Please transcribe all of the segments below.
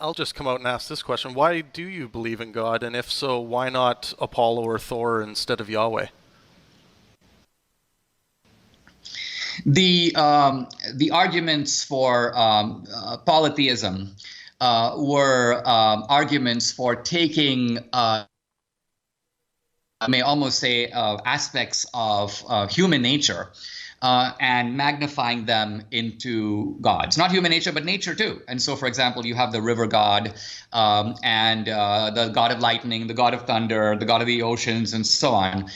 I'll just come out and ask this question. Why do you believe in God? And if so, why not Apollo or Thor instead of Yahweh? The arguments for polytheism were arguments for taking I may almost say aspects of human nature and magnifying them into gods. Not human nature, but nature too. And so, for example, you have the river god and the god of lightning, the god of thunder, the god of the oceans, and so on.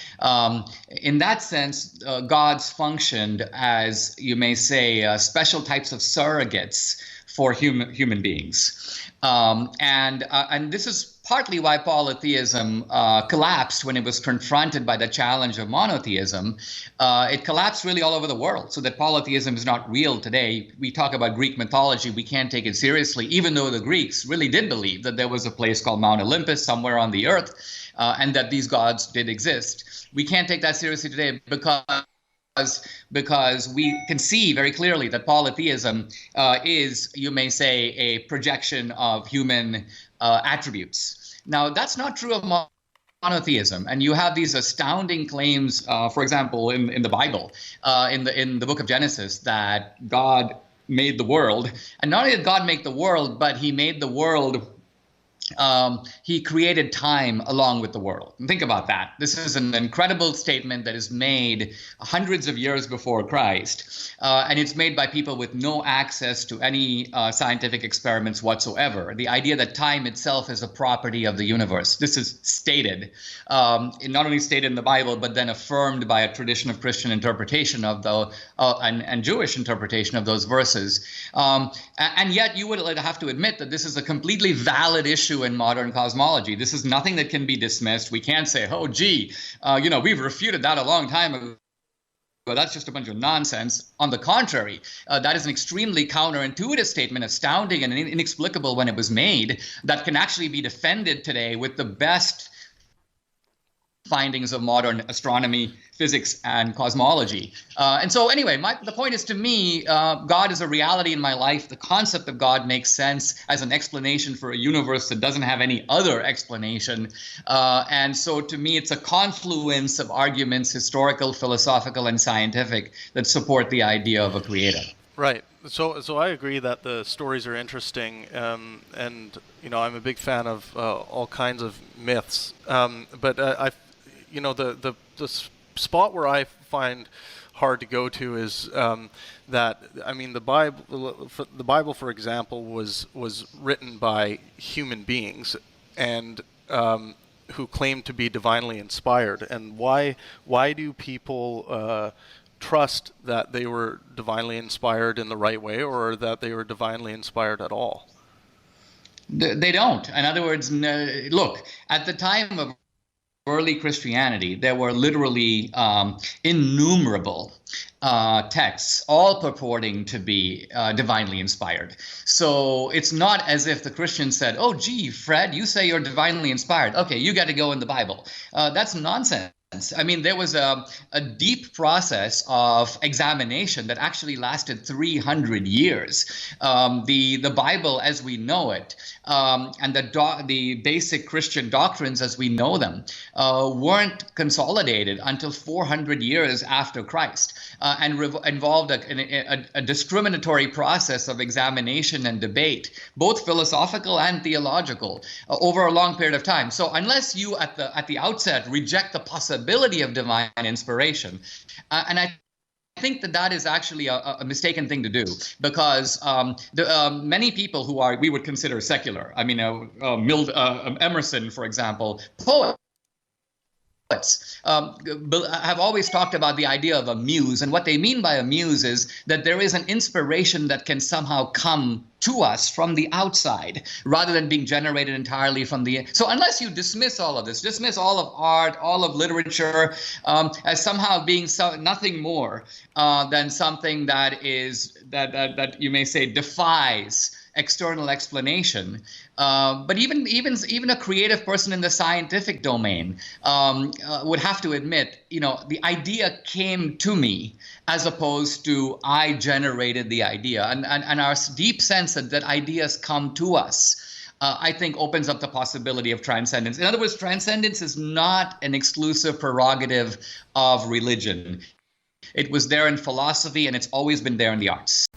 In that sense, gods functioned as, you may say, special types of surrogates for human beings. And this is partly why polytheism collapsed when it was confronted by the challenge of monotheism. It collapsed really all over the world, so that polytheism is not real today. We talk about Greek mythology, we can't take it seriously, even though the Greeks really did believe that there was a place called Mount Olympus somewhere on the earth, and that these gods did exist. We can't take that seriously today because we can see very clearly that polytheism is, you may say, a projection of human attributes. Now, that's not true of monotheism, and you have these astounding claims, for example, in the Bible, in the book of Genesis, that God made the world. And not only did God make the world, but he made the world he created time along with the world. And think about that. This is an incredible statement that is made hundreds of years before Christ, and it's made by people with no access to any scientific experiments whatsoever. The idea that time itself is a property of the universe. This is stated, not only stated in the Bible, but then affirmed by a tradition of Christian interpretation of the and Jewish interpretation of those verses. And yet you would have to admit that this is a completely valid issue in modern cosmology. This is nothing that can be dismissed. We can't say, oh, gee, we've refuted that a long time ago. Well, that's just a bunch of nonsense. On the contrary, that is an extremely counterintuitive statement, astounding and inexplicable when it was made, that can actually be defended today with the best findings of modern astronomy, physics, and cosmology. And so anyway, the point is, to me, God is a reality in my life. The concept of God makes sense as an explanation for a universe that doesn't have any other explanation. And so to me, it's a confluence of arguments, historical, philosophical, and scientific, that support the idea of a creator. Right. So I agree that the stories are interesting, and I'm a big fan of all kinds of myths. But the spot where I find hard to go to is that, I mean, the Bible, for example, was written by human beings, and who claim to be divinely inspired. And why do people trust that they were divinely inspired in the right way, or that they were divinely inspired at all? They don't. In other words, look, at the time of early Christianity, there were literally innumerable texts, all purporting to be divinely inspired. So it's not as if the Christians said, oh, gee, Fred, you say you're divinely inspired. Okay, you got to go in the Bible. That's nonsense. I mean, there was a deep process of examination that actually lasted 300 years. The Bible as we know it, and the basic Christian doctrines as we know them, weren't consolidated until 400 years after Christ, and involved a discriminatory process of examination and debate, both philosophical and theological, over a long period of time. So unless you at the outset reject the possibility of divine inspiration, and I think that is actually a mistaken thing to do, because many people who we would consider secular, I mean, Emerson, for example, poets, have always talked about the idea of a muse. And what they mean by a muse is that there is an inspiration that can somehow come to us from the outside, rather than being generated entirely from the. So unless you dismiss all of this, dismiss all of art, all of literature, as somehow being nothing more than something that you may say defies external explanation, but even a creative person in the scientific domain would have to admit, the idea came to me, as opposed to I generated the idea, and our deep sense that ideas come to us I think opens up the possibility of transcendence. In other words, transcendence is not an exclusive prerogative of religion. It was there in philosophy, and it's always been there in the arts.